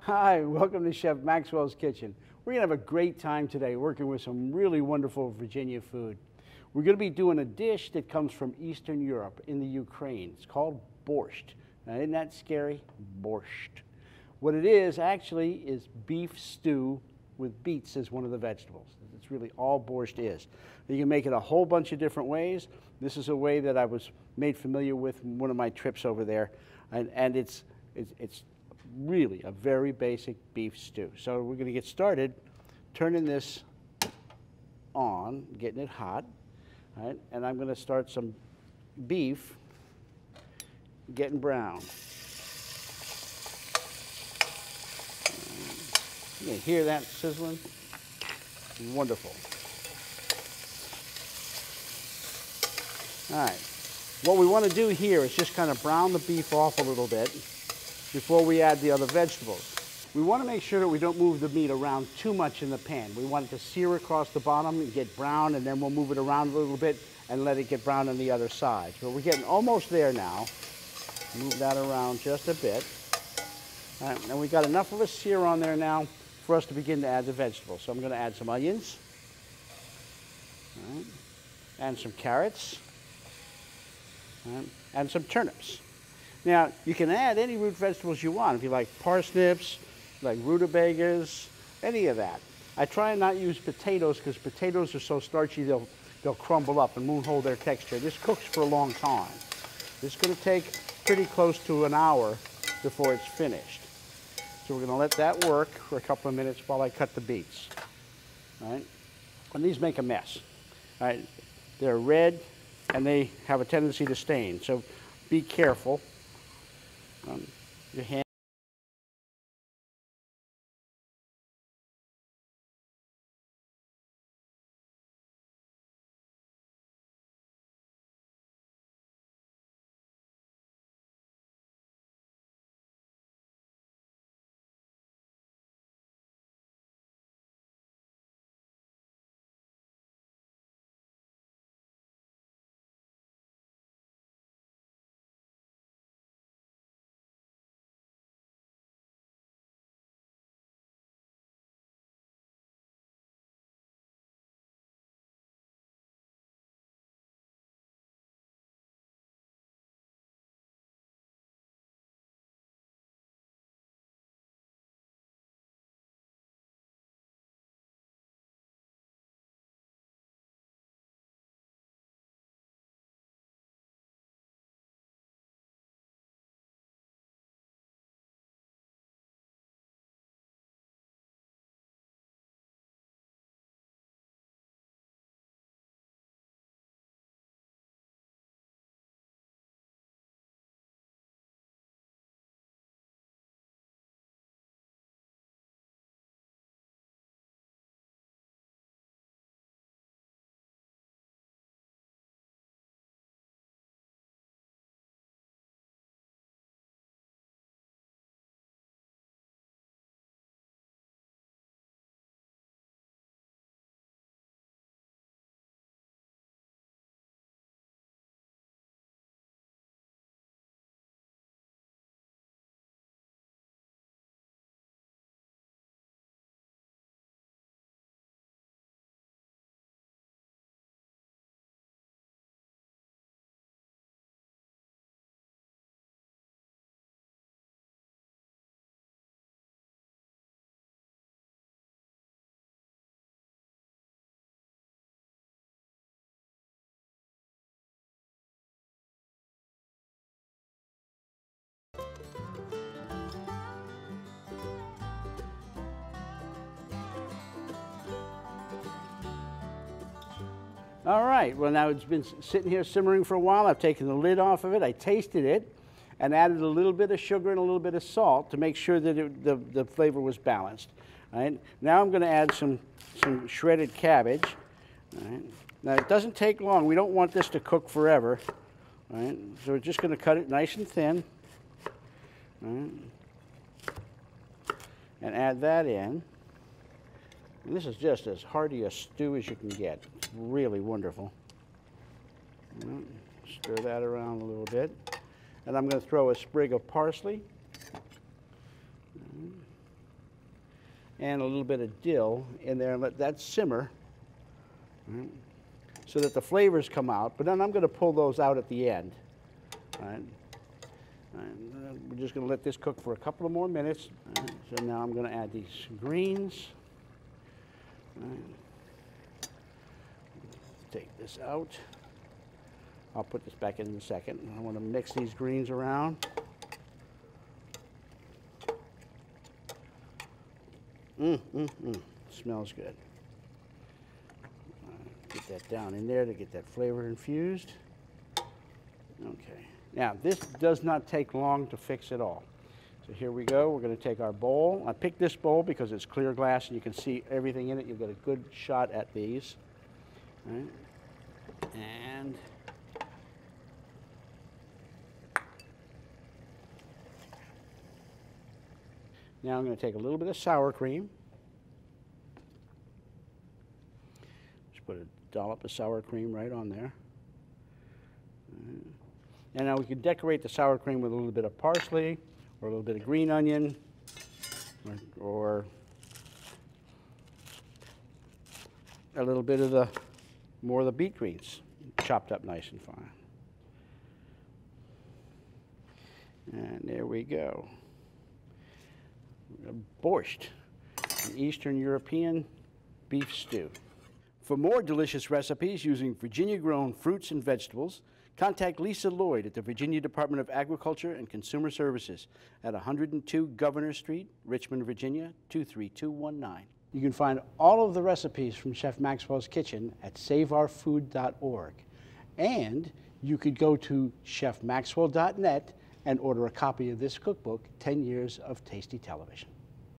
Hi, welcome to Chef Maxwell's Kitchen. We're going to have a great time today working with some really wonderful Virginia food. We're going to be doing a dish that comes from Eastern Europe in the Ukraine. It's called borscht. Now, isn't that scary? Borscht. What it is actually is beef stew with beets as one of the vegetables. It's really all borscht is. You can make it a whole bunch of different ways. This is a way that I was made familiar with in one of my trips over there, and it's really a very basic beef stew. So we're going to get started turning this on, getting it hot, right? And I'm going to start some beef getting brown. You can hear that sizzling? Wonderful. All right. What we want to do here is just kind of brown the beef off a little bit before we add the other vegetables. We want to make sure that we don't move the meat around too much in the pan. We want it to sear across the bottom and get brown, and then we'll move it around a little bit and let it get brown on the other side. So we're getting almost there now. Move that around just a bit. All right, and we got enough of a sear on there now for us to begin to add the vegetables. So I'm going to add some onions, all right, and some carrots, all right, and some turnips. Now, you can add any root vegetables you want. If you like parsnips, like rutabagas, any of that. I try and not use potatoes because potatoes are so starchy they'll crumble up and won't hold their texture. This cooks for a long time. This is going to take pretty close to an hour before it's finished. So we're going to let that work for a couple of minutes while I cut the beets. All right? And these make a mess. All right? They're red and they have a tendency to stain. So be careful. Your hand. All right, well now it's been sitting here simmering for a while. I've taken the lid off of it, I tasted it, and added a little bit of sugar and a little bit of salt to make sure that the flavor was balanced. All right, now I'm going to add some shredded cabbage. All right, now it doesn't take long. We don't want this to cook forever. All right, so we're just going to cut it nice and thin. All right, and add that in. And this is just as hearty a stew as you can get. It's really wonderful. Stir that around a little bit. And I'm going to throw a sprig of parsley. and a little bit of dill in there and let that simmer, right, so that the flavors come out. But then I'm going to pull those out at the end. Right? And we're just going to let this cook for a couple of more minutes. Right? So now I'm going to add these greens. Right? Take this out. I'll put this back in a second. I want to mix these greens around. Smells good. Get that down in there to get that flavor infused. Okay. Now, this does not take long to fix at all. So here we go. We're going to take our bowl. I picked this bowl because it's clear glass and you can see everything in it. You'll get a good shot at these. Right? And now I'm going to take a little bit of sour cream. Just put a dollop of sour cream right on there. And now we can decorate the sour cream with a little bit of parsley or a little bit of green onion or a little bit of more of the beet greens chopped up nice and fine. And there we go. Borscht, an Eastern European beef stew. For more delicious recipes using Virginia-grown fruits and vegetables, contact Lisa Lloyd at the Virginia Department of Agriculture and Consumer Services at 102 Governor Street, Richmond, Virginia, 23219. You can find all of the recipes from Chef Maxwell's Kitchen at saveourfood.org. And you could go to chefmaxwell.net and order a copy of this cookbook, 10 Years of Tasty Television.